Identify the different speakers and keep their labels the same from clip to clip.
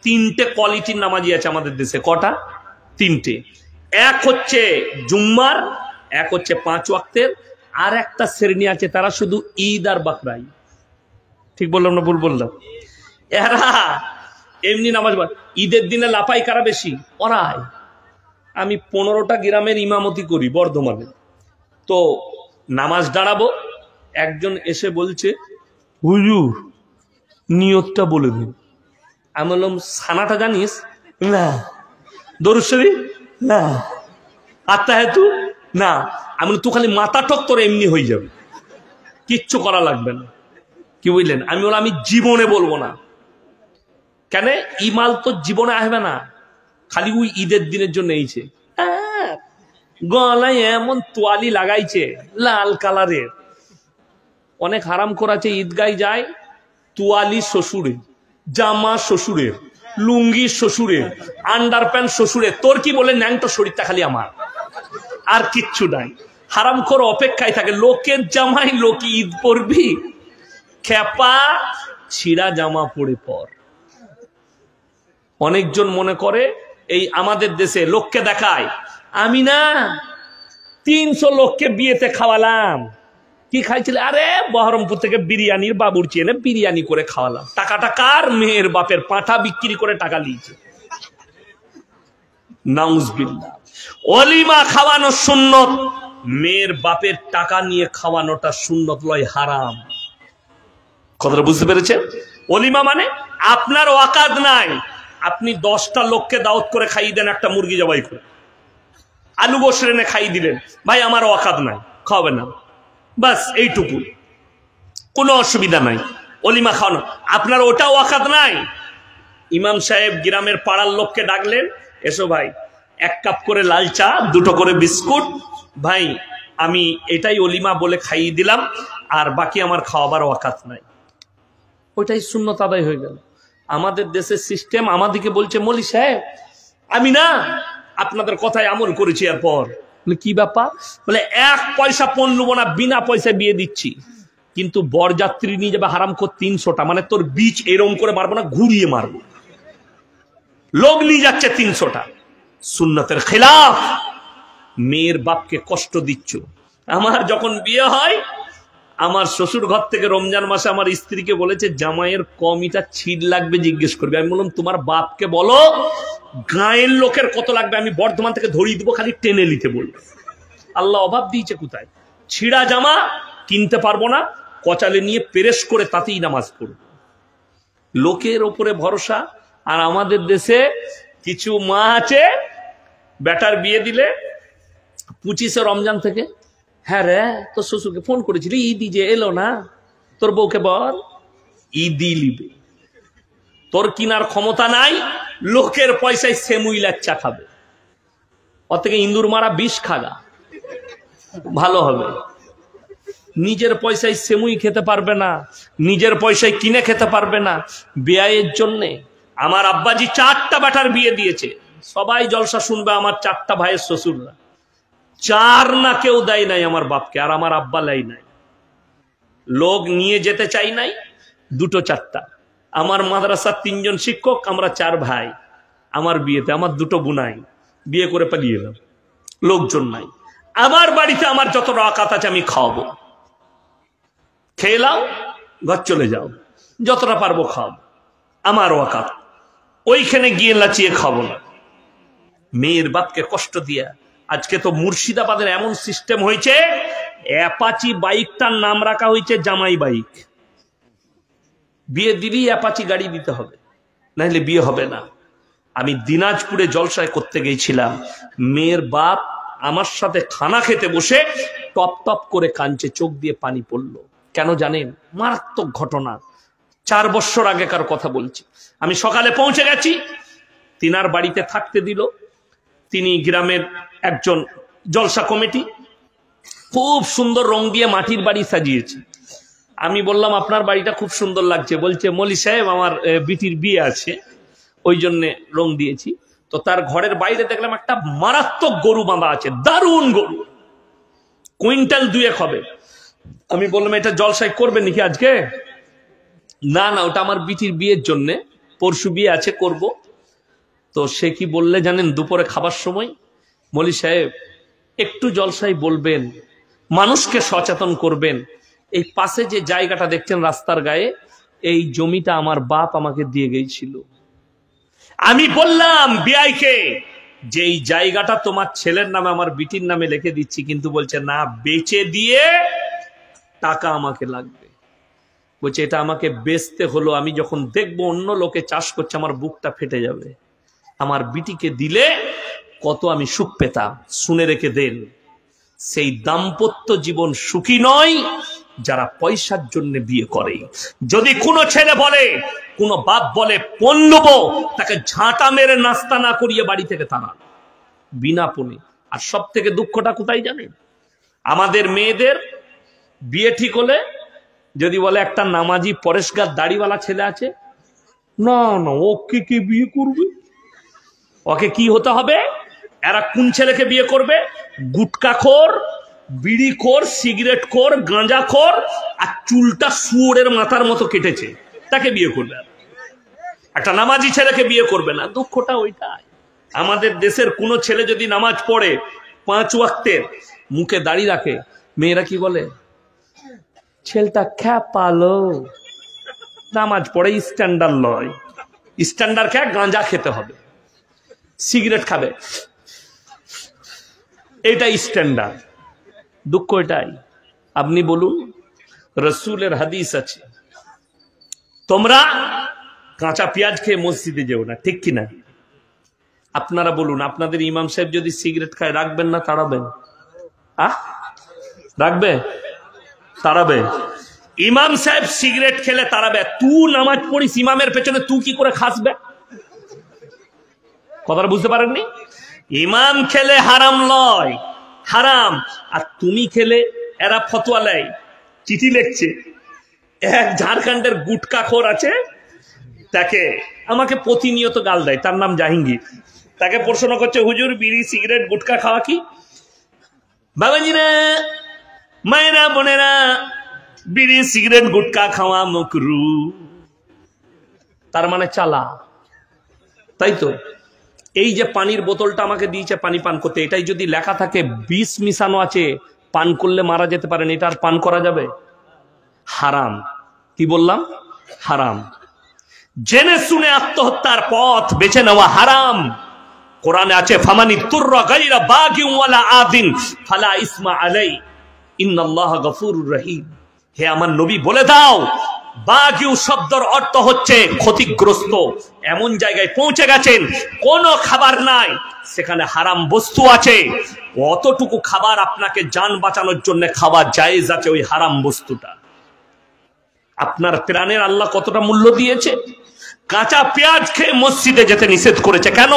Speaker 1: তিনটে কোয়ালিটির নামাজি আছে আমাদের দেশে। কটা? তিনটে। এক হচ্ছে জুম্মার, এক হচ্ছে 5 ওয়াক্তের, আর একটা শ্রেণী আছে তারা শুধু ঈদ আর বাকরা ঈদ। ঠিক বললাম না ভুল বললাম? এরা এমনি নামাজ ঈদের দিনে লাপাই কারা বেশি? ওরাই। আমি 15টা গ্রামের ইমামতি করি বর্ধমানে। তো নামাজ দাঁড়াবো, একজন এসে বলছে হুজুর নিয়তটা বলে দিন। আমি বললাম সানাটা জানিস? না। দরুদ শরীফ? না। আত্তাহিয়াতু? না। আমি বললাম তুই খালি মাথা ঠক, তোর এমনি হয়ে যাবে, কিচ্ছু করা লাগবে না। কি বুঝলেন? আমি বললাম আমি জীবনে বলবো না। কেন? ইমাল তো জীবনে আসবে না, খালি ওই ঈদের দিনের জন্য এইছে। গলায় এমন তোয়ালি লাগাইছে লাল কালারের। অনেক হারাম করাছে, ঈদগায় যায় তোয়ালি শ্বশুরের, জামা শ্বশুরের, লুঙ্গি শ্বশুরের, আন্ডার প্যান্ট শ্বশুরের। তোর কি বলে ন্যাংটো শরীরটা খালি আমার, আর কিচ্ছু নাই। হারাম করে অপেক্ষায় থাকে, লোকের জামাই লোক ঈদ পরবি, খেপা ছিঁড়া জামা পরে পর। অনেকজন মনে করে এই আমাদের দেশে লোককে দেখায়, আমি না 300 লোককে বিয়েতে খাওয়ালাম। কি খাইছিল? আরে বহরমপুর থেকে বিরিয়ানির বাবুর্চি এনে বিরিয়ানি করে খাওয়ালাম। টাকাটা কার? মেয়ের বাপের। পাঁঠা বিক্রি করে টাকা নিয়েছে। নাউজুবিল্লাহ। ওলিমা খাওয়ানো সুন্নত, মেয়ের বাপের টাকা নিয়ে খাওয়ানোটা সুন্নত লয়, হারাম। কথাটা বুঝতে পেরেছেন? ওলিমা মানে আপনার ওয়াকাত নাই, আপনি 10টা লোককে দাওয়াত করে খাইয়ে দেন, একটা মুরগি জবাই করে আলু গোশ এনে খাইয়ে দিলেন, ভাই আমার ওয়াকাত নাই, খাওয়াবে না, বাস এইটুকু, কোনো অসুবিধা নাই। ওলিমা খাওয়ানো আপনার ওটা ওয়াকাত নাই। ইমাম সাহেব গ্রামের পাড়ার লোককে ডাকলেন, এসো ভাই 1 কাপ করে লাল চা, 2টো করে বিস্কুট, ভাই আমি এটাই ওলিমা বলে খাইয়ে দিলাম, আর বাকি আমার খাওয়াবার ওয়াকাত নাই। ওইটাই সুন্নত আদায় হয়ে গেল। আমাদের দেশের সিস্টেম আমাদেরকে বলছে মৌলী সাহেব আমি না আপনাদের কথায় আমল করেছি। এরপর কি ব্যাপার? বলে 1 পয়সা পণ নেবো না, বিনা পয়সায় বিয়ে দিচ্ছি, কিন্তু বরযাত্রী নিয়ে যাবে হারাম করে 300টা, মানে তোর বীজ এরম করে মারবো না, ঘুরিয়ে মারবো। লোক নিয়ে যাচ্ছে 300টা, সুন্নতের খেলাফ। মেয়ের বাপকে কষ্ট দিচ্ছ। আমার যখন বিয়ে হয়, আমার শ্বশুর ঘর থেকে রমজান মাসে আমার স্ত্রীকে বলেছে জামাইয়ের কমিটা ছিট লাগবে জিজ্ঞেস করবে। আমি বললাম তোমার বাপকে বলো গায়ের লোকের কত লাগবে, আমি বর্ধমান থেকে ধরিয়ে দেবো, খালি টেনে নিতে বলবে। আল্লাহ অভাব দিয়েছে কোথায়? ছিঁড়া জামা কিনতে পারবো না, কচালে নিয়ে পেরেশ করে তাতেই নামাজ পড়বো। লোকের ওপরে ভরসা। আর আমাদের দেশে কিছু মা আছে, বেটার বিয়ে দিলে 25শে রমজান থেকে, হ্যাঁ রে তোর শ্বশুরকে ফোন করেছিলি, ঈদি যে এলো না, তোর বউকে বল ঈদি লিবে। তোর কিনার ক্ষমতা নাই, লোকের পয়সায় সেমুই লাচ্চা খাবে। ওর থেকে ইন্দুর মারা বিষ খাগা, ভালো হবে। নিজের পয়সায় সেমুই খেতে পারবে না, নিজের পয়সায় কিনে খেতে পারবে না। বিয়ের জন্যে আমার আব্বাজি 4টা বেটার বিয়ে দিয়েছে। সবাই জলসা শুনবে, আমার 4টা ভাইয়ের শ্বশুররা 4 না কেউ দেয় নাই আমার বাপকে, আর আমার আব্বা লাই নাই। লোক নিয়ে যেতে চাই নাই, 2টো 4টা। আমার মাদ্রাসার 3 জন শিক্ষক, আমরা 4 ভাই। আমার বিয়েতে আমার 2টো বোনাই, বিয়ে করে পালিয়ে এলাম, লোকজন নাই। আমার বাড়িতে আমার যত রাকাত আছে আমি খাওয়াবো, খেয়ে নাও, ঘর চলে যাও, যতটা পারবো খাওয়াবো, আমার ওয়াকাত। ওইখানে গিয়ে লাচিয়ে খাবো না। মেয়ের বাপকে কষ্ট দিয়া আজকে তো মুর্শিদাবাদের এমন সিস্টেম হয়েছে, অ্যাপাচি বাইকটার নাম রাখা হয়েছে জামাই বাইক। বিয়ে দিলেই অ্যাপাচি গাড়ি দিতে হবে, নাহলে বিয়ে হবে না। আমি দিনাজপুরে জলসায় করতে গিয়েছিলাম, মেয়ের বাপ আমার সাথে খানা খেতে বসে টপ টপ করে কাঁদছে, চোখ দিয়ে পানি পড়লো। কেন জানেন? মারাত্মক ঘটনা, 4 বছর আগেকার কথা বলছি। আমি সকালে পৌঁছে গেছি, তিনার বাড়িতে থাকতে দিল। তিনি গ্রামের একজন জলসা কমিটি, খুব সুন্দর রং দিয়ে মাটির বাড়ি সাজিয়েছে। আমি বললাম আপনার বাড়িটা খুব সুন্দর লাগছে। বলছে মৌলী সাহেব আমার বিটির বিয়ে আছে, ওই জন্য রং দিয়েছি। তো তার ঘরের বাইরে দেখলাম একটা মারাত্মক গরু বাঁধা আছে, দারুণ গরু, কুইন্টাল 2 হবে। আমি বললাম এটা জলসাই করবেন নাকি আজকে? না না, ওটা আমার বিটির বিয়ের জন্যে পরশু বিয়ে আছে, করব। তো সে কি বললে জানেন? দুপুরে খাবার সময়, মৌলী সাহেব একটু জলসাই বলবেন, মানুষকে সচেতন করবেন, এই পাশে যে জায়গাটা দেখছেন রাস্তার গায়ে, এই জমিটা আমার বাপ আমাকে দিয়ে গিয়েছিল। আমি বললাম বিআইকে যে এই জায়গাটা তোমার ছেলের নামে আমার বিটির নামে লিখে দিচ্ছি, কিন্তু বলছে না, বেচে দিয়ে টাকা আমাকে লাগবে। বলছে এটা আমাকে বেচতে হলো, আমি যখন দেখবো অন্য লোকে চাষ করছে আমার বুকটা ফেটে যাবে, আমার বিটিকে দিলে কত আমি সুখ পেতাম। শুনে রেখে দেন, সেই দাম্পত্য জীবন সুখী নয় যারা পয়সার জন্য বিয়ে করে। যদি কোনো ছেলে বলে, কোনো বাপ বলে পণ নেবো, তাকে ঝাঁটা মেরে নাস্তা না করিয়ে বাড়ি থেকে তাড়ান বিনা পণে। আর সব থেকে দুঃখটা কোথায় জানেন? আমাদের মেয়েদের বিয়ে ঠিক হলে যদি বলে একটা নামাজি পরেশগার দাড়িওয়ালা ছেলে আছে, না না ওকে কে বিয়ে করবে? ওকে কি হতে হবে? এরা কোন ছেলেকে বিয়ে করবে? গুটকাখোর, বিড়িখোর, সিগারেটখোর, গাঁজাখোর, আর চুলটা শুয়োরের মাথার মতো কেটেছে, তাকে বিয়ে করবে। একটা নামাজি ছেলেকে বিয়ে করবে না। দুঃখটা ওইটাই। আমাদের দেশের কোন ছেলে যদি নামাজ পড়ে 5 ওয়াক্তের, মুখে দাড়ি রাখে, মেয়েরা কি বলে? ছেলেটা খ্যাপালো, নামাজ পড়ে স্ট্যান্ডার্ড লয়। স্ট্যান্ডার্ড খেয়ে গাঁজা খেতে হবে, সিগারেট খাবে, এটাই স্ট্যান্ডার্ড। দুঃখ এটাই। আপনি বলুন, রসুলের হাদিস আছে, তোমরা কাঁচা পেঁয়াজ খেয়ে মসজিদে যেও না, ঠিক কিনা? আপনারা বলুন, আপনাদের ইমাম সাহেব যদি সিগারেট খায় রাখবেন না তাড়াবেন? রাখবে? তাড়াবে? ইমাম সাহেব সিগারেট খেলে তাড়াবে, তুই নামাজ পড়িস ইমামের পেছনে, তুই কি করে খাসবে? কথাটা বুঝতে পারেননি? ইমাম খেলে হারাম লয়, হারাম। আর তুমি খেলে এরা ফতোয়া লেয়, চিঠি লিখছে। এক ঝাড়খণ্ডের গুটকাখোর আছে, তাকে আমাকে প্রতিনিয়ত গাল দেয়, তার নাম জাহাঙ্গীর। তাকে প্রশ্ন করছে, হুজুর বিড়ি সিগারেট গুটকা খাওয়া কি? বাবাজিরা, মায়েরা, বোনেরা, বিড়ি সিগারেট গুটকা খাওয়া মাকরুহ। তার মানে চালা, তাই তো? এই যে পানির বোতলটা আমাকে দিয়েছে পানি পান করতে, এটাই যদি লেখা থাকে বিষ মিশানো আছে, পান করলে মারা যেতে পারেন, এটা আর পান করা যাবে? হারাম। কি বললাম? হারাম। জেনে শুনে আত্মহত্যার পথ বেছে নেওয়া হারাম। কোরআনে আছে, ফামানি তুররা গায়রা বাগিন ওয়ালা আদিন ফালা ইসমা আলাই ইন্নাল্লাহা গফুরুর রহিম। হে আমার নবী, বলে দাও, বাগিউ শব্দের অর্থ হচ্ছে ক্ষতিগ্রস্ত। এমন জায়গায় পৌঁছে গেছেন কোনো খাবার নাই, সেখানে হারাম বস্তু আছে, অতটুকু খাবার আপনাকে জান বাঁচানোর জন্য খাওয়া জায়েজ আছে, ওই হারাম বস্তুটা। আপনার প্রাণের আল্লাহ কতটা মূল্য দিয়েছে? কাঁচা পেঁয়াজ খেয়ে মসজিদে যেতে নিষেধ করেছে কেন?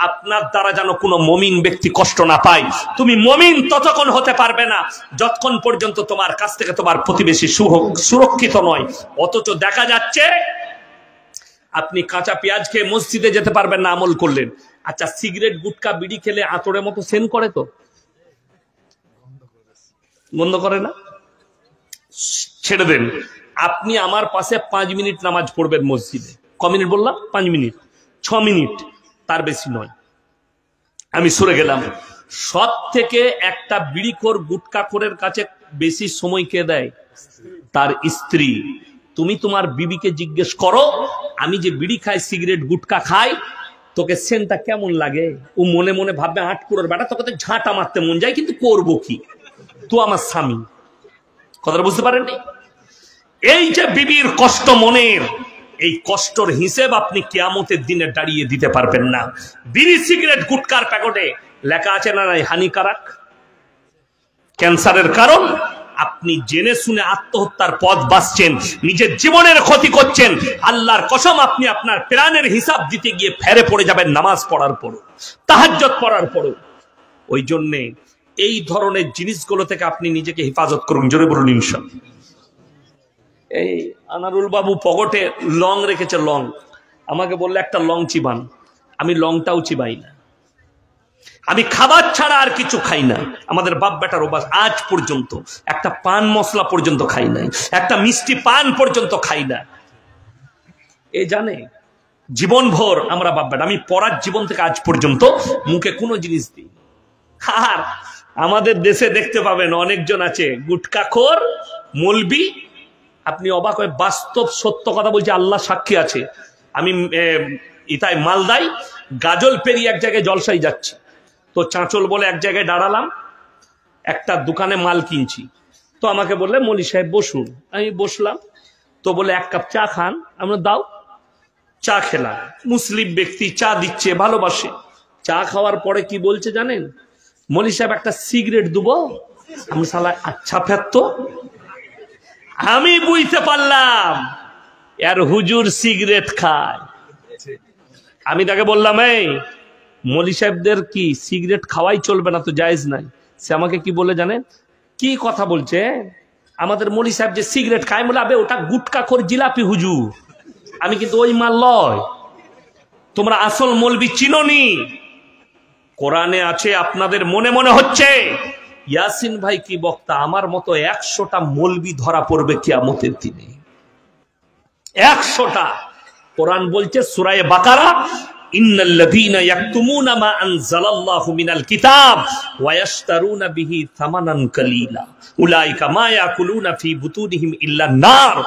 Speaker 1: আপনার দ্বারা যেন কোনো মমিন ব্যক্তি কষ্ট না পায়। তুমি মমিন ততক্ষণ হতে পারবে না যতক্ষণ পর্যন্ত তোমার কাছ থেকে তোমার প্রতিবেশী সুরক্ষিত নয়। অথচ দেখা যাচ্ছে আপনি কাঁচা পেঁয়াজ খেয়ে মসজিদে যেতে পারবেন না, আমল করলেন। আচ্ছা, সিগারেট গুটকা বিড়ি খেলে আতরের মতো সেন করে, তো বন্ধ করে না? ছেড়ে দেন। আপনি আমার পাশে 5 মিনিট নামাজ পড়বেন মসজিদে। ক মিনিট বললাম? 5 মিনিট, 6 মিনিট, তার বেশি নয়। আমি সরে গেলাম। সব থেকে একটা বিড়িখোর গুটকাখোরের কাছে বেশি সময় কে দেয়? তার স্ত্রী। তুমি তোমার বিবিকে জিজ্ঞেস করো, আমি যে বিড়ি খাই, সিগারেট গুটকা খাই, তোকে সেনটা কেমন লাগে? ও মনে মনে ভাববে, 8 কুড়োর বেটা, তোকে তো ঝাঁটা মারতে মন যায়, কিন্তু করবো কি? তো আমার স্বামী। কথাটা বুঝতে পারেননি? এই যে বিবির কষ্ট মনের, এই কষ্টর হিসেব আপনি কিয়ামতের দিনে দাঁড়িয়ে দিতে পারবেন না। বিড়ি সিগারেট গুটকার প্যাকেটে লেখা আছে না নাই হানিকারক, ক্যান্সারের কারণ। আপনি জেনে শুনে আত্মহত্যার পথ বাছছেন, নিজের জীবনের ক্ষতি করছেন। আল্লাহর কসম, আপনি আপনার প্রাণের হিসাব দিতে গিয়ে ফেরে পড়ে যাবেন নামাজ পড়ার পরও, তাহাজ্জুদ পড়ার পরও। ওই জন্যে এই ধরনের জিনিসগুলো থেকে আপনি নিজেকে হেফাজত করুন। জোরে বলুন ইনশাআল্লাহ। এই আনারুল বাবু পকেটে লং রেখেছে, লং। আমাকে বললে একটা লং চিবান, আমি লংটাও চিবাই না। আমি খাবার ছাড়া আর কিছু খাই না। আমাদের বাপ বেটার অভ্যাস, আজ পর্যন্ত একটা পান মশলা পর্যন্ত খাই নাই, একটা মিষ্টি পান পর্যন্ত খাই না। এ জানে জীবনভর আমরা ভাববেন, আমি পড়ার জীবন থেকে আজ পর্যন্ত মুখে কোনো জিনিস দিই। আর আমাদের দেশে দেখতে পাবেন অনেকজন আছে গুটকাখোর মৌলবি, আপনি অবাক হয়ে, বাস্তব সত্য কথা বলছি, আল্লাহ সাক্ষী আছে। আমি ইতাই মালদায় গাজল পেরিয়ে এক জায়গায় জলসাই যাচ্ছি, তো চাঁচল বলে এক জায়গায় দাঁড়ালাম, একটা দোকানে মাল কিনছি। তো আমাকে বললে মৌলী সাহেব বসুন, আমি বসলাম। তো বলে এক কাপ চা খান, আমরা দাও। চা খেলাম, মুসলিম ব্যক্তি চা দিচ্ছে, ভালোবাসে। চা খাওয়ার পরে কি বলছে জানেন? মৌলী সাহেব একটা সিগারেট দেবো। আমি শালা আচ্ছা ফেরত। আমি বুঝতে পারলাম আর হুজুর সিগারেট খায়। আমি তাকে বললাম, এই মৌলী সাহেবদের কি সিগারেট খাওয়াই চলবে না, তো জায়েজ নাই। সে আমাকে কি বলে জানেন? কি কথা বলছে, আমাদের মৌলী সাহেব যে সিগারেট খায়, বলে আবে ওটা গুটকাখোর জিলাপি হুজুর, আমি কিন্তু ওই মাল লয়, তোমরা আসল মৌলবি চিনোনি। কোরআনে আছে, আপনাদের মনে মনে হচ্ছে ইয়াসিন ভাই কি বক্তা, আমার মতো 100টা মৌলবি ধরা পড়বে কিয়ামতের দিনে, 100টা। কোরআন বলছে সূরা বাকারা, ইন্নাল্লাযীনা ইয়াকতুমুনা মা আনজালাল্লাহু মিনাল কিতাব ওয়া ইয়াশতারুনা বিহি থামানান কালীলা উলাইকা মা ইয়াকুলুনা ফি বুতুনিহিম ইল্লান নার।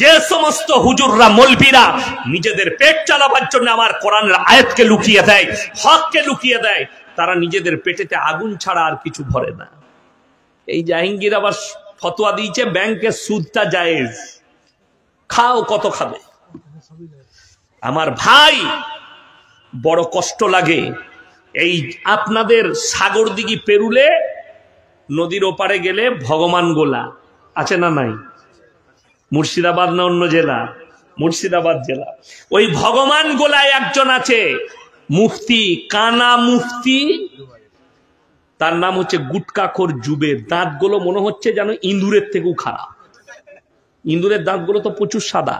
Speaker 1: যে সমস্ত হুজুররা মৌলবীরা নিজেদের পেট চালাবার জন্য আমার কোরআনের আয়াতকে লুকিয়ে দেয়, হককে লুকিয়ে দেয়, তারা নিজেদের পেটেতে আগুন ছাড়া আর কিছু ভরে না। এই জাহাঙ্গীর আবার ফতোয়া দিয়েছে ব্যাংকের সুদটা জায়েজ, খাও কত খাবে। আমার ভাই বড় কষ্ট লাগে, এই আপনাদের সাগর দিঘি পেরুলে নদীর ওপারে গেলে ভগবান গোলা আছে না নাই? মুর্শিদাবাদ না অন্য জেলা? মুর্শিদাবাদ জেলা। ওই ভগবান গোলায় একজন আছে মুফতি, কানা মুফতি, তার নাম হচ্ছে গুটকাখোর জুবের। দাঁতগুলো মনে হচ্ছে যেন ইঁদুরের থেকেও খারাপ। ইঁদুরের দাঁতগুলো তো প্রচুর সাদা,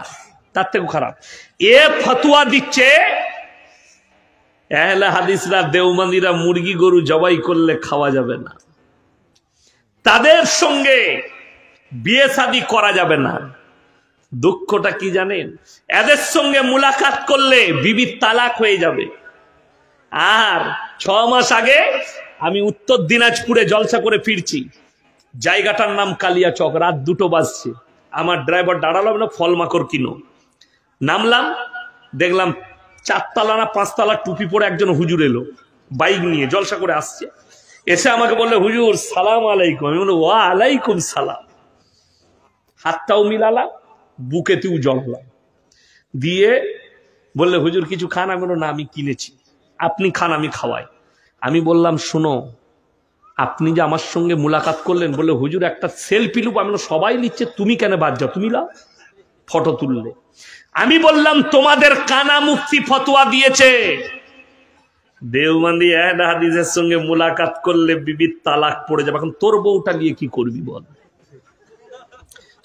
Speaker 1: তার থেকেও খারাপ। এ ফতোয়া দিচ্ছে আহলে হাদিসরা, দেওবন্দীরা মুরগি গরু জবাই করলে খাওয়া যাবে না, তাদের সঙ্গে বিয়ে শাদী করা যাবে না। দুঃখটা কি জানেন? এদের সঙ্গে মুলাকাত করলে বিবির তালাক হয়ে যাবে। আর 6 মাস আগে আমি উত্তর দিনাজপুরে জলসা করে ফিরছি, জায়গাটার নাম কালিয়াচক, রাত 2টো বাজছে। আমার ড্রাইভার দাঁড়ালো না, ফল মাকড় কিনো। নামলাম, দেখলাম 4 তলা না 5 তলা টুপি পরে একজন হুজুর এলো, বাইক নিয়ে জলসা করে আসছে। এসে আমাকে বললে, হুজুর সালাম আলাইকুম। আমি বললাম ওয়া আলাইকুম সালাম। হাতটাও মিলালাম, বুকেতেও জড়ালাম, দিয়ে বললে হুজুর কিছু খান? আমি বললাম না, আমি কিনেছি, আপনি খান, আমি খাওয়াই। আমি বললাম শোনো, আপনি যে আমার সঙ্গে মুলাকাত করলেন, বললে হুজুর একটা সেলফি লুপ। আমি সবাই নিচ্ছে, তুমি কেন বাদ যাও, তুমি লাও। ফটো তুললে। আমি বললাম তোমাদের কানা মুফতি ফতোয়া দিয়েছে দেওবন্দি আহলে হাদিসের সঙ্গে মুলাকাত করলে বিবির তালাক পড়ে যাবে, এখন তোর বউটা নিয়ে কি করবি বল।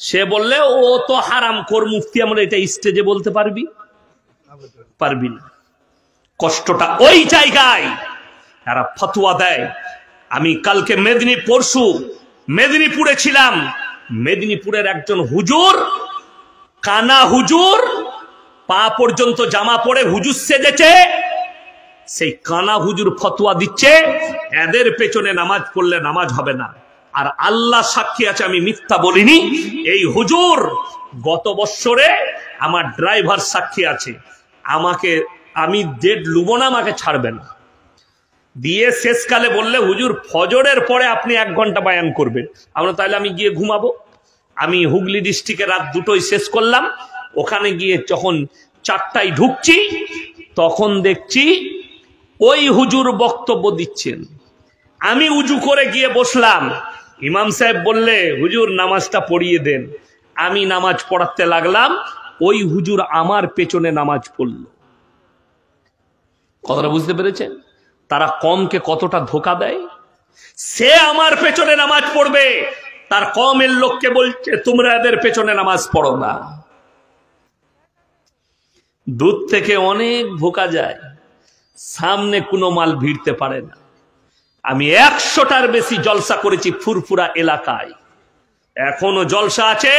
Speaker 1: সে বললে ও তো হারাম খোর মুফতি, আমরা এটা স্টেজে বলতে পারবি? পারবি না। কষ্টটা ওই জায়গায় এরা ফতোয়া দেয়। আমি কালকে পরশু মেদিনীপুরে ছিলাম। মেদিনীপুরের একজন হুজুর, কানা হুজুর, পা পর্যন্ত জামা পরে হুজুর সেজেছে, সেই কানা হুজুর ফতোয়া দিচ্ছে এদের পেছনে নামাজ পড়লে নামাজ হবে না। আর আল্লাহ সাক্ষী আছে, আমি মিথ্যা বলিনি। এই হুজুর গত বছরে আমার ড্রাইভার সাক্ষী আছে, আমাকে, আমি ডেট লুবো না, আমাকে ছাড়বে না। দিয়ে শেষকালে বললে হুজুর ফজরের পরে আপনি 1 ঘন্টা বায়ান করবেন। আমরা তাহলে আমি গিয়ে ঘুমাবো। আমি হুগলি ডিস্ট্রিক্টে রাত 2টোয় শেষ করলাম। ওখানে গিয়ে যখন 4টায় ঢুকছি, তখন দেখছি ওই হুজুর বক্তব্য দিচ্ছেন। আমি উজু করে গিয়ে বসলাম। ইমাম সাহেব বললে হুজুর নামাজটা পড়িয়ে দেন। আমি নামাজ পড়াতে লাগলাম, ওই হুজুর আমার পেছনে নামাজ পড়ল। কথাটা বুঝতে পেরেছেন? তারা কমকে কতটা ধোকা দেয়। সে আমার পেছনে নামাজ পড়বে, তার কমের লোককে বলছে তোমরা এদের পেছনে নামাজ পড়ো না। দূর থেকে অনেক ধোকা যায়, সামনে কোনো মাল ভিড়তে পারে না। আমি 100টার বেশি জলসা করেছি ফুরফুরা এলাকায়, এখনো জলসা আছে।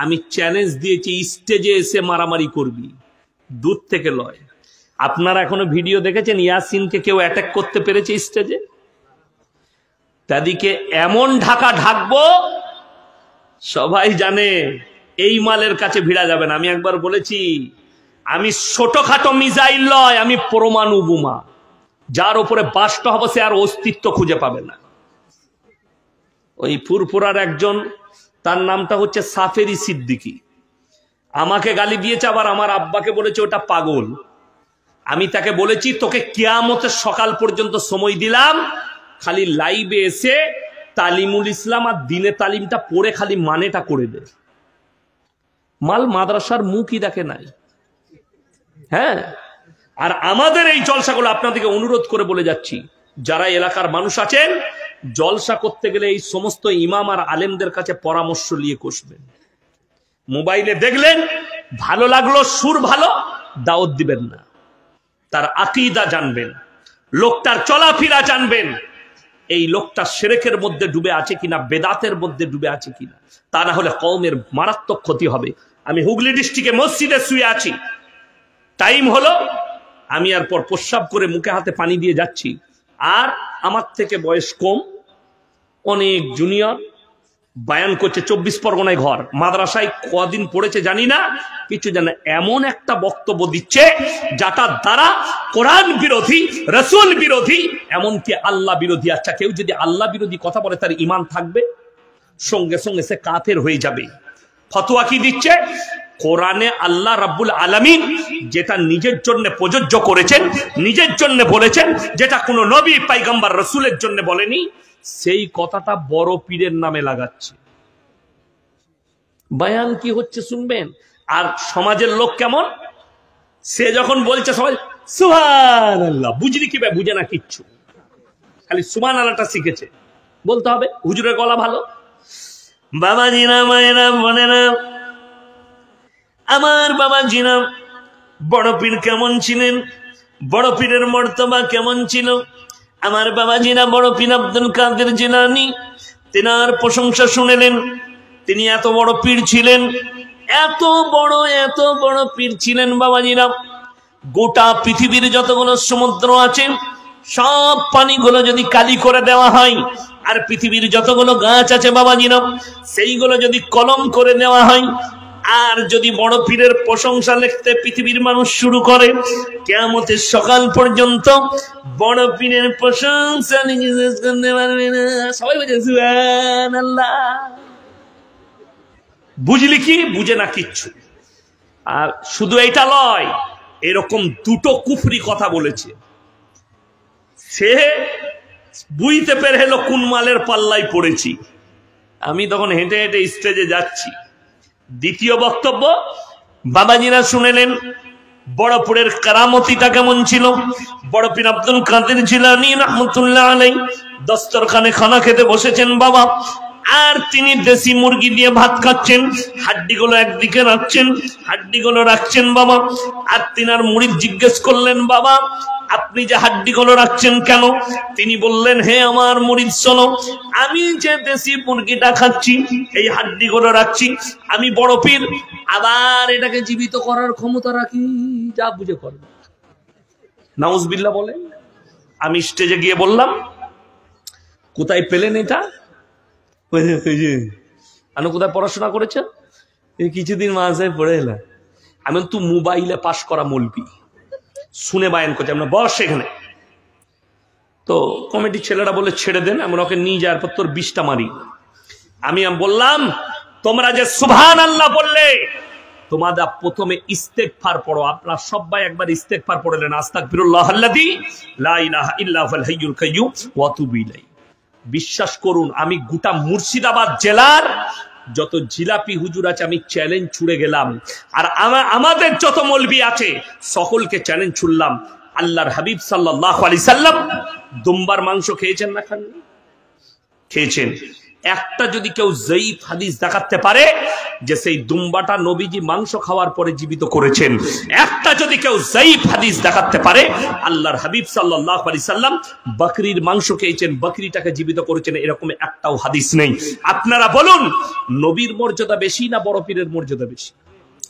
Speaker 1: আমি চ্যালেঞ্জ দিয়েছি, স্টেজে এসে মারামারি করবি, দূর থেকে লয়। আপনারা এখনো ভিডিও দেখেছেন ইয়াসিনকে কেউ অ্যাটাক করতে পেরেছে স্টেজে? তাদিকে এমন ঢাকা ঢাকবো সবাই জানে এই মালের কাছে ভিড়া যাবে না। আমি একবার বলেছি আমি ছোটখাটো মিসাইল লয়, আমি পরমাণু বোমা, যার উপরে বাস্ট হবে সে আর অস্তিত্ব খুঁজে পাবে না। ওই ফুরফুরার একজন, তার নামটা হচ্ছে সাফেরি সিদ্দিকী, আমাকে গালি দিয়েছে, আবার আমার আব্বাকে বলেছে ওটা পাগল। আমি তাকে বলেছি তোকে কিয়ামতের সকাল পর্যন্ত সময় দিলাম, খালি লাইভে এসে তালিমুল ইসলাম আর দিনে তালিমটা পড়ে খালি মানেটা করে দে। মাল মাদ্রাসার মুখই দেখে নাই। হ্যাঁ, আর আমাদের এই জলসাগুলো আপনাদেরকে অনুরোধ করে বলে যাচ্ছি, যারা এলাকার মানুষ আছেন জলসা করতে গেলে এই সমস্ত ইমাম আর আলেমদের কাছে পরামর্শ নিয়ে কষবেন। মোবাইলে দেখলেন ভালো লাগলো, সুর ভালো, দাওয়াত দিবেন না। তার আকীদা জানবেন, লোকটার চলাফেরা জানবেন, এই লোকটা শিরকের মধ্যে ডুবে আছে কিনা, বেদাতের মধ্যে ডুবে আছে কিনা, তা না হলে কওমের মারাত্মক ক্ষতি হবে। আমি হুগলি ডিস্ট্রিক্টে মসজিদে শুয়ে আছি, টাইম হলো, আমি আর পর প্রস্রাব করে মুখে হাতে পানি দিয়ে যাচ্ছি, আর আমার থেকে বয়স কম অনেক জুনিয়র বায়ান করছে, 24 পরগনায় ঘর, মাদ্রাসায় কদিন পড়েছে জানি না, কিছু জানে, এমন একটা বক্তব্য দিচ্ছে যাটার দ্বারা কোরআন বিরোধী, রাসূল বিরোধী, এমনকি আল্লাহ বিরোধী। আচ্ছা, কেউ যদি আল্লাহ বিরোধী কথা বলে তার ঈমান থাকবে? সঙ্গে সঙ্গে সে কাফের হয়ে যাবে। ফতোয়া কি দিচ্ছে? কোরআনে আল্লাহ রাব্বুল আলামিন যেটা নিজের জন্য প্রযোজ্য করেছেন, নিজের জন্য বলেছেন, যেটা কোনো নবী পয়গম্বর রাসূলের জন্য বলেনি, সেই কথাটা বড় পীরের নামে লাগাচ্ছে। বয়ান কি হচ্ছে শুনবেন। আর সমাজের লোক কেমন, সে যখন বলছে সবাই সুবহানাল্লাহ, বুঝলি কি? বুঝে না কিচ্ছু, খালি সুবহানাল্লাহটা শিখেছে বলতে হবে। হুজুরের গলা ভালো। বাবাজিরা, মায়েরা, বোনেরা, আমার বাবাজিরা, বড় পীর কেমন ছিলেন, বড় পীরের মর্তবা কেমন ছিল? আমার বাবাজিরা, বড় পীর আব্দুল কাদের জিলানী, তেনার প্রশংসা শুনেলেন। তিনি এত বড় পীর ছিলেন, এত বড় পীর ছিলেন বাবাজিরা, গোটা পৃথিবীর যতগুলো সমুদ্র আছে সব পানিগুলো যদি কালি করে দেওয়া হয়, আর পৃথিবীর যতগুলো গাছ আছে বাবাজিরা সেইগুলো যদি কলম করে দেওয়া হয়, আর যদি বড় পীরের প্রশংসা লিখতে পৃথিবীর মানুষ শুরু করে, কিয়ামতের সকাল পর্যন্ত বড় পীরের প্রশংসা লিখে শেষ করতে পারবে না। সবাই বলছে সুবহানাল্লাহ। বুঝলি কি? বুঝে না কিচ্ছু। আর শুধু এইটা লয়, এরকম দুটো কুফরি কথা বলেছে, সে বুঝতে পেরে হলো কোন মালের পাল্লায় পড়েছি। আমি তখন হেঁটে হেঁটে স্টেজে যাচ্ছি। দ্বিতীয় বক্তব্য বাবাজিরা শুনেলেন বড় পীরের কারামতিটা কেমন ছিল। বড় পীর আব্দুল কাদের জিলানী রাহমাতুল্লাহ আলাইহি দস্তরখানে খানা খেতে বসেছেন বাবা, আর তিনি দেশি মুরগি দিয়ে ভাত খাচ্ছেন, হাড্ডিগুলো একদিকে রাখছেন, হাড্ডিগুলো রাখছেন বাবা। আর তিনার মুরিদ জিজ্ঞেস করলেন, বাবা আপনি যে হাড্ডিগুলো রাখছেন কেন? তিনি বললেন, হে আমার মুরিদ শোনো, আমি যে দেশি মুরগিটা খাচ্ছি, এই হাড্ডিগুলো রাখছি, আমি বড় পীর আবার এটাকে জীবিত করার ক্ষমতা রাখি। যা বুঝে করবে। নাউজুবিল্লাহ বলে। আমি স্টেজে গিয়ে বললাম, কোথায় পেলেন এটা? আমি কোথায় পড়াশোনা করেছেন? এই কিছুদিন মাঝে পড়ে এলাম। আমি তো মোবাইলে পাশ করা মৌলবি, শুনে বায়ান করছে। আমরা বস এখানে। তো কমিটির ছেলেরা বলে ছেড়ে দেন, আমরা ওকে নিয়ে যাওয়ার পর তোর 20টা মারি। আমি বললাম, তোমরা যে সুবহানাল্লাহ বললে, তোমাদের প্রথমে ইস্তেগফার পড়ো। আপনারা সবাই একবার ইস্তেগফার পড়লেন, আস্তাগফিরুল্লাহাল্লাযী লা ইলাহা ইল্লা হুয়াল হাইয়ুল কাইয়্যুম ওয়া আতুবু ইলাইহি। বিশ্বাস করুন, আমি গোটা মুর্শিদাবাদ জেলার যত জিলাপি হুজুর আছে আমি চ্যালেঞ্জ ছুড়ে গেলাম, আর আমাদের যত মৌলবি আছে সকলকে চ্যালেঞ্জ ছুড়লাম। আল্লাহর হাবিব সাল্লাল্লাহু আলাইহি সাল্লাম দুম্বার মাংস খেয়েছেন না খাননি? খেয়েছেন। একটা যদি কেউ জয়ীফ হাদিস দেখাতে পারে যে সেই দুম্বাটা নবীজি মাংস খাওয়ার পরে জীবিত করেছেন, একটা যদি কেউ জয়ীফ হাদিস দেখাতে পারে আল্লাহর হাবিব সাল্লাল্লাহু আলাইহি সাল্লাম বকরির মাংস খেয়েছেন, বকরিটাকে জীবিত করেছেন, এরকম একটাও হাদিস নেই। আপনারা বলুন, নবীর মর্যাদা বেশি না বড় পীরের মর্যাদা বেশি?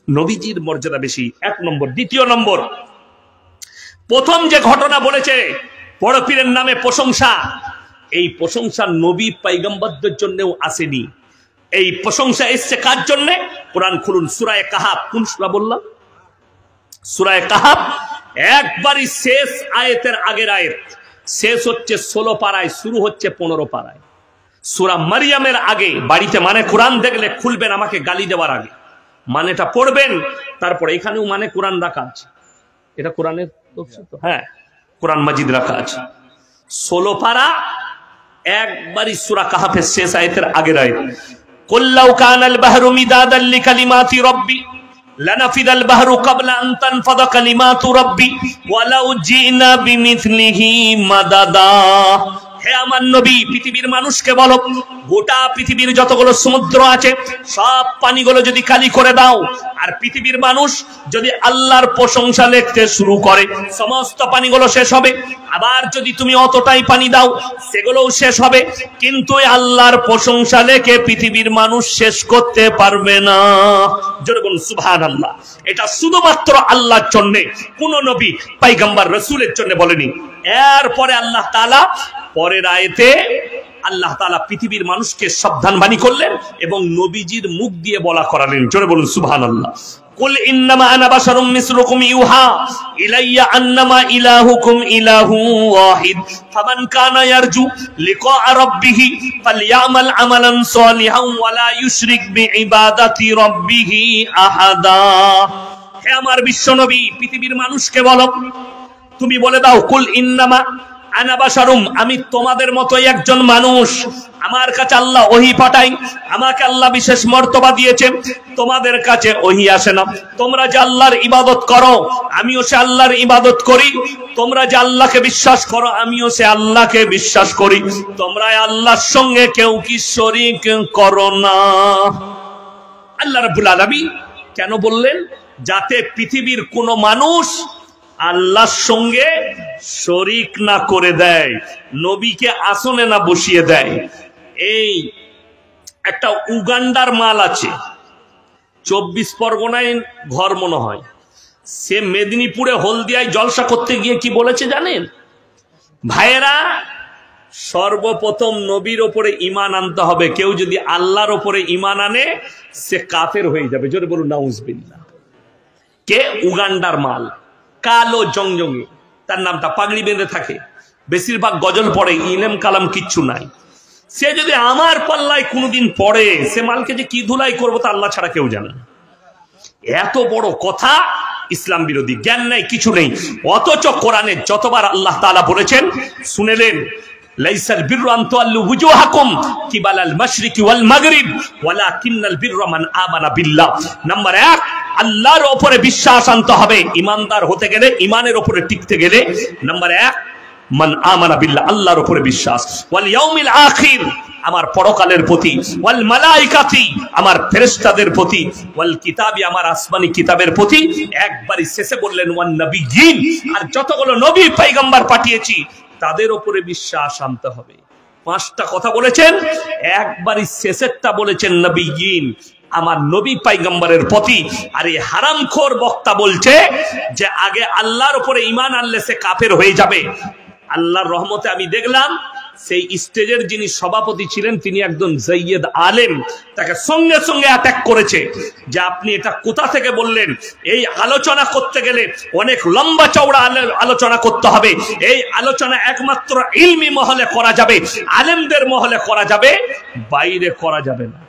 Speaker 1: নবীজির মর্যাদা বেশি, এক নম্বর। দ্বিতীয় নম্বর, প্রথম যে ঘটনা বলেছে বড় পীরের নামে প্রশংসা, এই প্রশংসা নবী পয়গম্বরদের জন্যও আসেনি। এই প্রশংসা এসছে কার জন্য? কোরআন খুলুন, সূরা কাহাফ। কোন সূরা বললাম? সূরা কাহাফ। একবারই শেষ আয়াতের আগের আয়াত, শেষ হচ্ছে 16 পারায়, শুরু হচ্ছে 15 পারায়। সূরা মারিয়ামের আগে বাড়িতে মানে কোরআন দেখলে খুলবেন, আমাকে গালি দেওয়ার আগে মানেটা পড়বেন, তারপরে এখানেও মানে কোরআন রাখা আছে। এটা কোরআনের তফসির তো? হ্যাঁ, কোরআন মাজিদ রাখা আছে। 16 পারা, একবারই সূরা কাহাফের শেষ আয়াতের আগের আয়াত। কুল্লাউ কানাল বাহরু মিদাদাল লিকালিমাতি রাব্বি লানাফিদাল বাহরু ক্বাবলা আন তানফাদা কালিমাতু রাব্বি ওয়ালাউ জিনা বিমিথলিহি মাদাদা। হে আমার নবী, পৃথিবীর মানুষকে বলো, গোটা পৃথিবীর যতগুলো সমুদ্র আছে সব পানিগুলো যদি খালি করে দাও, আর পৃথিবীর মানুষ যদি আল্লাহর প্রশংসা লিখতে শুরু করে, সমস্ত পানিগুলো শেষ হবে। আবার যদি তুমি অতটাই পানি দাও, সেগুলোও শেষ হবে। কিন্তু আল্লাহর প্রশংসা লিখে পৃথিবীর মানুষ শেষ করতে পারবে না। জোরে বলুন সুবহানাল্লাহ। এটা শুধুমাত্র আল্লাহর জন্য, কোন নবী পয়গম্বর রাসূলের জন্য বলেনি। এরপরে আল্লাহ তাআলা পরের আয়াতে আল্লাহ তাআলা পৃথিবীর মানুষকে সাবধান বাণী করলেন এবং নবীজির মুখ দিয়ে বলা করালেন। জোরে বলুন সুবহানাল্লাহ। কুল ইন্নামা আনা বাশারুম মিসলুকুম ইউহা ইলাইয়া আন্নামা ইলাহুকুম ইলাহু ওয়াহিদ ফামান কানা ইয়ারজু লিকা রাব্বিহ ফালইয়ামাল আমালান সালিহান ওয়া লা ইউশরিক বিইবাদাতি রাব্বিহ আহাদা। হে আমার বিশ্বনবী, পৃথিবীর মানুষকে বলো, তুমি বলে দাও, কুল ইন্নামা আনা বাশারুম, আমি তোমাদের মতোই একজন মানুষ। আমার কাছে আল্লাহ ওহী পাঠাই, আমাকে আল্লাহ বিশেষ মর্তবা দিয়েছে, তোমাদের কাছে ওহী আসে না। তোমরা যে আল্লাহর ইবাদত করো, আমিও সে আল্লাহর ইবাদত করি। তোমরা যে আল্লাহকে বিশ্বাস করো, আমিও সে আল্লাহকে বিশ্বাস করি। তোমরা আল্লাহর সঙ্গে কেউ কি শরীক করো না। আল্লাহ রাব্বুল আলামিন কেন বললেন? যাতে পৃথিবীর কোন মানুষ আল্লাহর সঙ্গে শরীক না করে দেয়, নবীকে আসনে না বসিয়ে দেয়। এই একটা উগান্ডার মাল আছে, 24 পরগনায় ঘর মনে হয়, সে মেদিনীপুরে হলদিয়ায় জলসা করতে গিয়ে কি বলেছে জানেন? ভাইয়েরা, সর্বপ্রথম নবীর ওপরে ঈমান আনতে হবে। কেউ যদি আল্লাহর ওপরে ঈমান আনে, সে কাফের হয়ে যাবে। জোরে বলুন নাউজুবিল্লাহ। কে? উগান্ডার মাল, কালো জংজঙ্গি, তার নামটা, পাগড়ি বেঁধে থাকে, বেশিরভাগ গজল পড়ে, ইলম কালাম কিচ্ছু নাই। সে যদি আমার পাল্লায় কোনোদিন পড়ে, সে মালকে যে কি ধুলাই করবো তা আল্লাহ ছাড়া কেউ জানে না। এত বড় কথা, ইসলাম বিরোধী, জ্ঞান নাই, কিছু নেই। অথচ কোরআনে যতবার আল্লাহ তাআলা বলেছেন শুনেলেন, লাইসাল বিররু আন তুওয়াল্লু ওয়ুজুহাকুম কিবালাল মাশরিকি ওয়াল মাগরিব ওয়ালাকিন্নাল বিররা মান আমানা বিল্লাহ। নাম্বার 1, আল্লাহর উপরে বিশ্বাস আনতে হবে। ইমানদার হতে গেলে, ইমানের উপরে টিকতে গেলে নাম্বার 1 মান আমানা বিল্লাহ, আল্লাহর উপরে বিশ্বাস, ওয়াল ইয়াউমিল আখির, আমার পরকালের প্রতি, ওয়াল মালাইকাতি, আমার ফেরেশতাদের প্রতি, ওয়াল কিতাবি, আমার আসমানি কিতাবের প্রতি। একবারই শেষে বললেন ওয়ান নবিয়্যিন, আর যতগুলো নবী পয়গম্বর পাঠিয়েছি তাদের উপরে বিশ্বাস আনতে হবে। 5টা কথা বলেছেন, একবারই শেষেরটা বলেছেন নবিয়্যিন, আমার নবী পয়গম্বরের প্রতি। আর এই হারামখোর বক্তা বলছে যে আগে আল্লাহর উপরে ঈমান আনলে সে কাফের হয়ে যাবে। আল্লাহর রহমতে আমি দেখলাম সেই স্টেজের যিনি সভাপতি ছিলেন তিনি একজন সৈয়দ আলেম, তাকে সঙ্গে সঙ্গে অ্যাটাক করেছে যে আপনি এটা কোথা থেকে বললেন? এই আলোচনা করতে গেলে অনেক লম্বা চওড়া আলোচনা করতে হবে। এই আলোচনা একমাত্র ইলমি মহলে করা যাবে, আলেমদের মহলে করা যাবে, বাইরে করা যাবে না।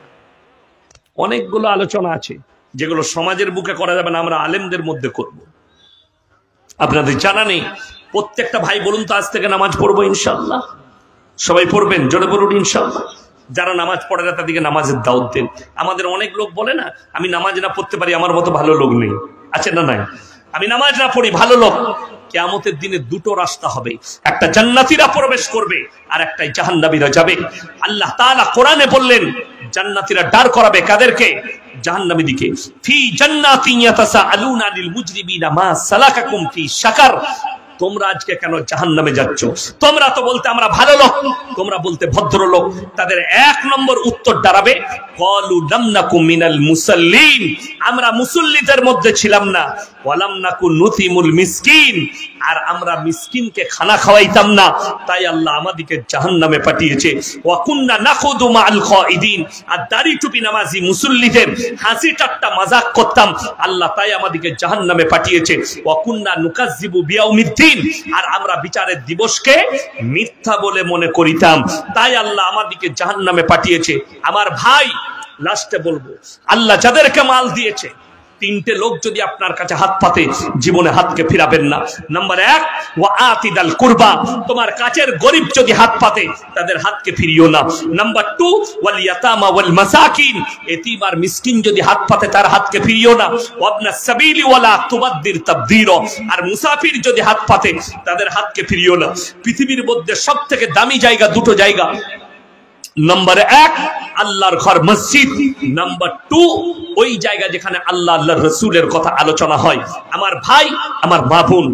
Speaker 1: অনেকগুলো আলোচনা আছে যেগুলো সমাজের বুকে করা যাবে না, আমরা আলেমদের মধ্যে করব। আপনাদের জানা নেই? প্রত্যেকটা ভাই বলুন তো, আজ থেকে নামাজ পড়বো ইনশাআল্লাহ? সবাই পড়বেন? জোরে বলুন ইনশাআল্লাহ। যারা নামাজ পড়ে না তাদেরকে নামাজের দাওয়াত দেন। আমাদের অনেক লোক বলে না, আমি নামাজ না পড়তে পারি, আমার মতো ভালো লোক নেই। আছে না নাই? আমি নামাজ না পড়ি, ভালো লোক। কিয়ামতের দিনে দুটো রাস্তা হবে, একটা জান্নাতীরা প্রবেশ করবে আর একটা জাহান্নামীরা যাবে। আল্লাহ তাআলা কোরআনে বললেন জান্নাতীরা দাঁড় করাবে কাদেরকে? জাহান্নামীদিকে। ফি জান্নাতিন ইয়াতাসাআলুনা লিল মুজরিমিনা মা সালাকাকুম ফি সাকার। তোমরা আজকে কেন জাহান্নামে যাচ্ছ? তোমরা তো বলতে আমরা ভালো লোক, তোমরা বলতে ভদ্রলোক। তাদের এক নম্বর উত্তর দাঁড়াবে ক্বালু লাম নাকু মিনাল মুসাল্লিন, আমরা মুসল্লিদের মধ্যে ছিলাম না, ওয়া লাম নাকু নুতিমুল মিসকিন, আর আমরা মিসকিনকে খানা খাওয়াইতাম না, তাই আল্লাহ আমাদেরকে জাহান্নামে পাঠিয়েছে। ওয়া কুননা নাখুদু মাআল খাইদিন, আর দাড়ি টুপি নামাজি মুসল্লিদের হাসি ঠাট্টা মাযাক করতাম, আল্লাহ তাই আমাদেরকে জাহান্নামে পাঠিয়েছে। ওয়া কুননা নুকাজ্জিবু বিয়াউমিদ্দিন, আর আমরা বিচারের দিবসকে মিথ্যা বলে মনে করিতাম, তাই আল্লাহ আমাদেরকে জাহান্নামে পাঠিয়েছে। আমার ভাই, লাস্টে বলবো, আল্লাহ যাদেরকে মাল দিয়েছে, তিনটে লোক যদি আপনার কাছে হাত পাতে, জীবনে হাতকে ফিরাবেন না। নাম্বার 1, ওয়া আতিদাল কুরবা, তোমার কাছের গরিব যদি হাত পাতে, তাদের হাতকে ফিরিও না। নাম্বার 2, ওয়াল ইয়াতামা ওয়াল মাসাকিন, এতিম আর মিসকিন যদি হাত পাতে, তার হাতকে ফিরিও না। ওয়াবনাস সাবিলি ওয়ালা তুবাদদির তাবদীরা, আর মুসাফির যদি হাত পাতে, তাদের হাতকে ফিরিও না। পৃথিবীর মধ্যে সবথেকে দামি জায়গা দুটো জায়গা, নাম্বার 1 আল্লাহর ঘর মসজিদ, নাম্বার 2 ওই জায়গা যেখানে আল্লাহ আল্লাহর রাসূলের কথা আলোচনা হয়। আমার ভাই, আমার মা বোন,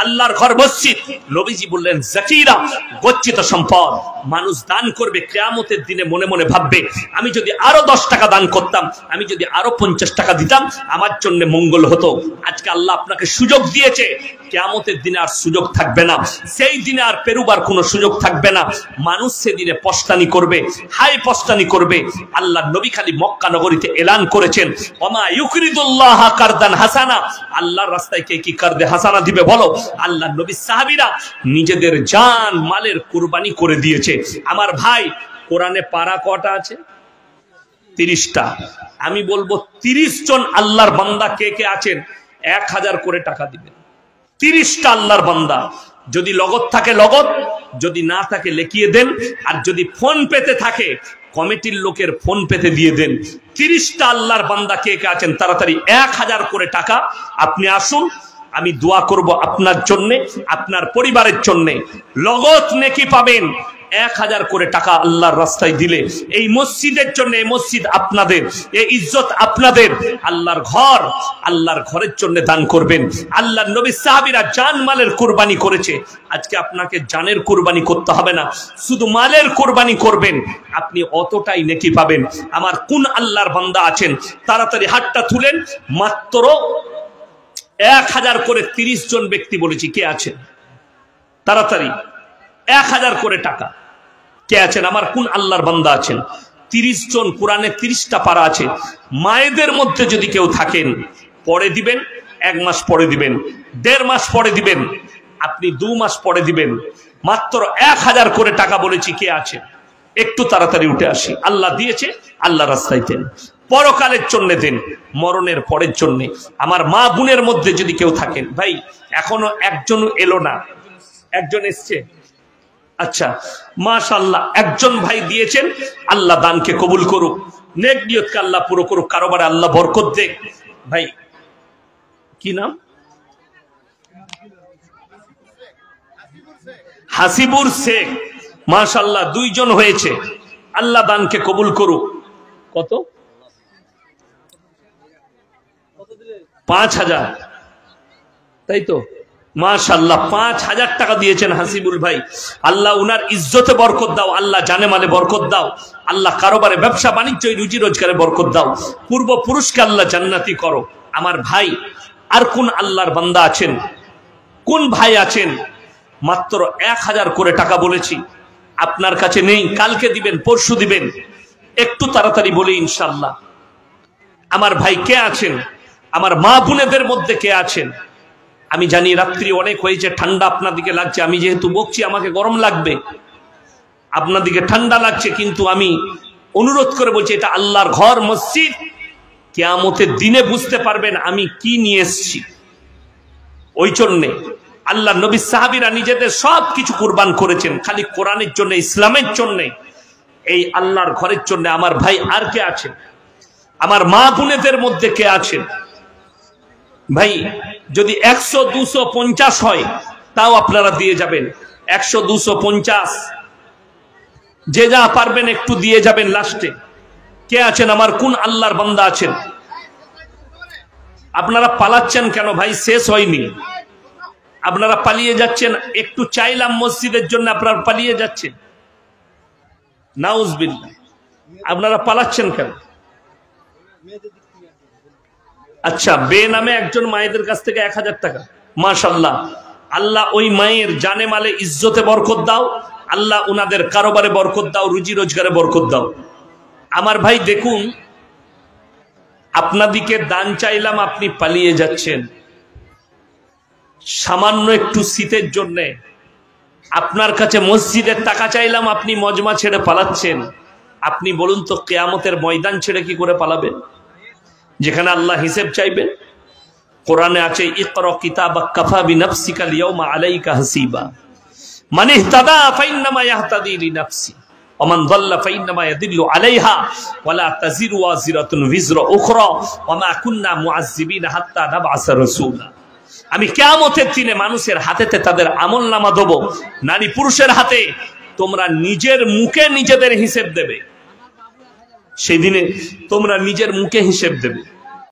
Speaker 1: আল্লাহর ঘর মসজিদ, নবীজি বললেন যাকিরা, গচ্ছিত সম্পদ। মানুষ দান করবে, কিয়ামতের দিনে মনে মনে ভাববে, আমি যদি আরো 10 টাকা দান করতাম, আমি যদি আরো 50 টাকা দিতাম, আমার জন্য মঙ্গল হতো। আজকে আল্লাহ আপনাকে সুযোগ দিয়েছে, কিয়ামতের দিনে আর সুযোগ থাকবে না, সেই দিনে আর পেরুবার কোনো সুযোগ থাকবে না। মানুষ সেদিনে পস্তানি করবে, হাই পস্তানি করবে। আল্লাহ নবী খালি মক্কা নগরীতে এলান করেছেন, ওমা ইউকরিদুল্লাহ কারদান হাসানা, আল্লাহর রাস্তায় কে কি কারদে হাসানা দিবে বলো? আল্লাহ নবী সাহাবীরা নিজেদের জান মালের কুরবানি করে দিয়েছে। আমার ভাই, কোরআনে পারা কটা আছে? 30টা। আমি বলবো 30 জন আল্লাহর বান্দা কে কে আছেন, 1000 করে টাকা দিবেন। 30টা আল্লাহর বান্দা, যদি লগত থাকে লগত, যদি না থাকে লিখিয়ে দেন, আর যদি ফোন পেতে থাকে কমিটির লোকের ফোন পেতে দিয়ে দেন। 30টা আল্লাহর বান্দা কে কে আছেন, তাড়াতাড়ি 1000 করে টাকা আপনি আসুন, আমি দোয়া করব আপনার জন্য, আপনার পরিবারের জন্য। লগত নেকি পাবেন 1000 করে টাকা আল্লাহর রাস্তায় দিলে। এই মসজিদের জন্য, এই মসজিদ আপনাদের, এই ইজ্জত আপনাদের। আল্লাহর ঘর, আল্লাহর ঘরের জন্য দান করবেন। আল্লাহর নবী সাহাবীরা জান মালের কুরবানি করেছে। আজকে আপনাকে জানের কুরবানি করতে হবে না, শুধু মালের কুরবানি করবেন, আপনি অতটাই নেকি পাবেন। আমার কোন আল্লাহর বান্দা আছেন, তাড়াতাড়ি হাতটা তুলেন। মাত্র 1000 করে 30 জন ব্যক্তি বলেছি, কে আছেন? তাড়াতাড়ি 1000 করে টাকা কে আছেন? আমার কোন আল্লাহর বান্দা আছেন? 30 জন। কোরআনে 30টা পারা আছে। মায়েদের মধ্যে যদি কেউ থাকেন, পরে দিবেন, 1 মাস পরে দিবেন, 1.5 মাস পরে দিবেন, আপনি 2 মাস পরে দিবেন। মাত্র 1000 করে টাকা বলেছি, কে আছে? একটু তাড়াতাড়ি উঠে আসি। আল্লাহ দিয়েছে, আল্লাহ রাস্তায় দেন, পরকালের জন্য দেন, মরণের পরের জন্য। আমার মা বোনের মধ্যে যদি কেউ থাকেন, ভাই এখনো একজন এলো না, একজন এসছে, আচ্ছা মাশাআল্লাহ, একজন ভাই দিয়েছেন, আল্লাহ দানকে কবুল করুক, নেক নিয়তকে আল্লাহ পুরো করুক, কারোবারে আল্লাহ বরকত দেখ। ভাই কি নাম? হাসিবুর শেখ, মাশাআল্লাহ 2 জন হয়েছে, আল্লাহ দানকে কবুল করুক। কত? 5000, তাই তো? মাশাআল্লাহ 5000 টাকা দিয়েছেন হাসিবুল ভাই। আল্লাহ উনার ইজ্জতে বরকত দাও, আল্লাহ জানে মালে বরকত দাও, আল্লাহ কারোবারে ব্যবসা বাণিজ্য রুজি রোজগারে বরকত দাও, পূর্বপুরুষকে আল্লাহ জান্নাতি করো। আমার ভাই, আর কোন আল্লাহর বান্দা আছেন, কোন ভাই আছেন? মাত্র 1000 করে টাকা বলেছি, আপনার কাছে নেই, কালকে দিবেন, পরশু দিবেন, একটু তাড়াতাড়ি বলি ইনশাআল্লাহ। আমার ভাই কে আছেন? আমার মা বোনেদের মধ্যে কে আছেন? আমি জানি রাত্রি অনেক হয়েছে, ঠান্ডা আপনার দিকে লাগছে, আমি যেহেতু বকছি আমাকে গরম লাগবে, আপনার দিকে ঠান্ডা লাগছে, কিন্তু আমি অনুরোধ করে বলছি, এটা আল্লাহর ঘর মসজিদ, কিয়ামতের দিনে বুঝতে পারবেন আমি কি নিয়ে এসেছি। ওই জন্যে আল্লাহ নবী সাহাবীরা নিজেদের সব কিছু কুরবান করেছেন, খালি কোরআনের জন্য, ইসলামের জন্য, এই আল্লাহর ঘরের জন্য। আমার ভাই আর কে আছেন? আমার মা বোনেদের মধ্যে কে আছেন? ভাই যদি 100, 200, 50 হয় তাও আপনারা দিয়ে যাবেন, 100, 200, 50, যে যা পারবেন একটু দিয়ে যাবেন লাস্টে। কে আছেন? আমার কোন আল্লাহর বান্দা আছেন? আপনারা পালাচ্ছেন কেন ভাই? শেষ হয়নি, আপনারা পালিয়ে যাচ্ছেন, একটু চাইলাম মসজিদের জন্য আপনারা পালিয়ে যাচ্ছেন। নাউজুবিল্লাহ, আপনারা পালাচ্ছেন কেন? আচ্ছা, বেনামে একজন মায়েদের কাছ থেকে 1000 টাকা, মাশাআল্লাহ, আল্লাহ ওই মায়ের জানে মালে ইজ্জতে বরকত দাও, আল্লাহ উনাদের কারোবারে বরকত দাও, রুজি রোজগারে বরকত দাও। আমার ভাই দেখুন, আপনাদিকে দান চাইলাম, আপনি পালিয়ে যাচ্ছেন। সামান্য একটু শীতের জন্য আপনার কাছে মসজিদের টাকা চাইলাম, আপনি মজমা ছেড়ে পালাচ্ছেন। আপনি বলুন তো, কিয়ামতের ময়দান ছেড়ে কি করে পালাবেন, যেখানে আল্লাহ হিসেব চাইবেন? কোরআনে আছে, ইকরা কিতাবাক কাফা বিনাফসিকা লিয়াউমা আলাইকা হাসিবা, মান ইহতাদা ফাইন্নামা ইয়াহতাদি লিনাফসি ওয়া মান যাল্লা ফাইন্নামা ইয়াদিল্লু আলাইহা ওয়া লা তাজিরু ওয়াজিরাতুন বিজরা উখরা ওয়া মা কুননা মুআযযিবিনা হাত্তা নাবআসা রাসূলা। আমি কিয়ামতের দিনে মানুষের হাতেতে তাদের আমলনামা দেব, নারী পুরুষের হাতে। তোমরা নিজের মুখে নিজেদের হিসেব দেবে, সেই দিনে তোমরা নিজের মুখে হিসেব দেবে।